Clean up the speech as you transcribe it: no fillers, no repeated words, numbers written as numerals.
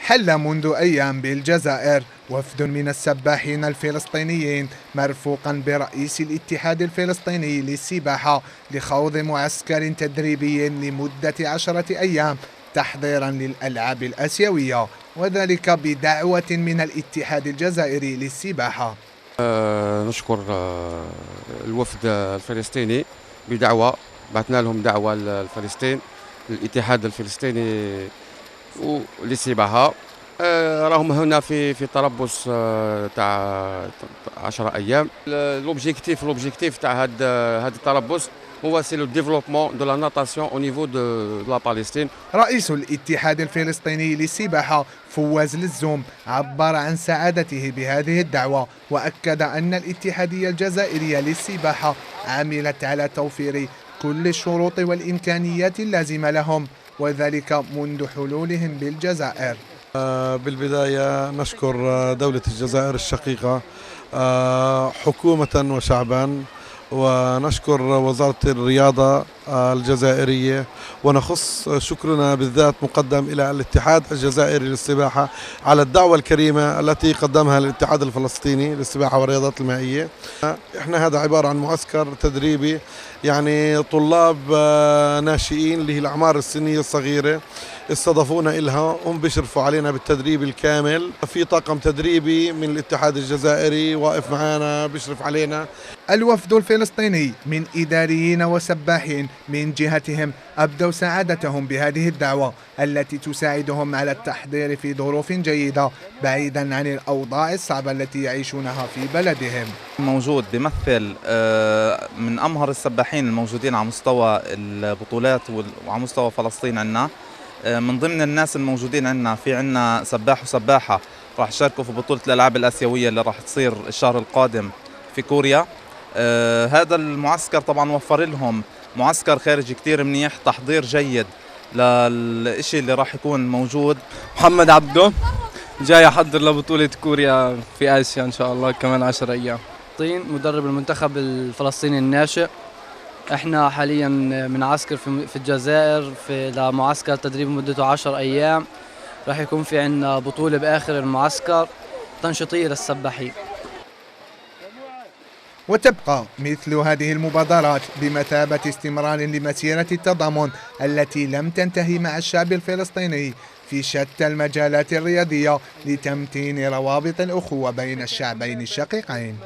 حل منذ أيام بالجزائر وفد من السباحين الفلسطينيين مرفوقا برئيس الاتحاد الفلسطيني للسباحة لخوض معسكر تدريبي لمدة 10 أيام تحضيرا للألعاب الآسيوية، وذلك بدعوة من الاتحاد الجزائري للسباحة. نشكر الوفد الفلسطيني بدعوة، بعثنا لهم دعوة لفلسطين، الاتحاد الفلسطيني للسباحة. راهم هنا في تربص تاع 10 أيام. لوبجيكتيف تاع هذا التربص هو سي لو ديفلوبمون دو لا ناتاسيون او نيفو دو لا بالستين. رئيس الاتحاد الفلسطيني للسباحة فواز للزوم عبر عن سعادته بهذه الدعوة، وأكد أن الاتحادية الجزائرية للسباحة عملت على توفير كل الشروط والإمكانيات اللازمة لهم، وذلك منذ حلولهم بالجزائر. بالبداية نشكر دولة الجزائر الشقيقة حكومة وشعبا، ونشكر وزارة الرياضة الجزائرية، ونخص شكرنا بالذات مقدم إلى الاتحاد الجزائري للسباحة على الدعوة الكريمة التي قدمها الاتحاد الفلسطيني للسباحة والرياضات المائية. احنا هذا عبارة عن معسكر تدريبي، يعني طلاب ناشئين اللي هي الأعمار السنية الصغيرة استضافونا إلها، هم بيشرفوا علينا بالتدريب الكامل. في طاقم تدريبي من الاتحاد الجزائري واقف معنا بيشرف علينا. الوفد الفلسطيني من إداريين وسباحين من جهتهم أبدوا سعادتهم بهذه الدعوة التي تساعدهم على التحضير في ظروف جيدة بعيدا عن الأوضاع الصعبة التي يعيشونها في بلدهم. موجود بيمثل من أمهر السباحين الموجودين على مستوى البطولات وعلى مستوى فلسطين. عنا من ضمن الناس الموجودين عنا سباح وسباحة راح يشاركوا في بطولة الألعاب الآسيوية اللي راح تصير الشهر القادم في كوريا. هذا المعسكر طبعا وفر لهم معسكر خارجي كتير منيح، تحضير جيد للإشي اللي راح يكون موجود. محمد عبدو جاي أحضر لبطولة كوريا في آسيا إن شاء الله كمان 10 أيام. مدرب المنتخب الفلسطيني الناشئ. احنا حاليا بنعسكر في الجزائر لمعسكر تدريب مدته 10 أيام. راح يكون في عنا بطولة بآخر المعسكر تنشيطية للسباحين. وتبقى مثل هذه المبادرات بمثابة استمرار لمسيرة التضامن التي لم تنتهي مع الشعب الفلسطيني في شتى المجالات الرياضية لتمتين روابط الأخوة بين الشعبين الشقيقين.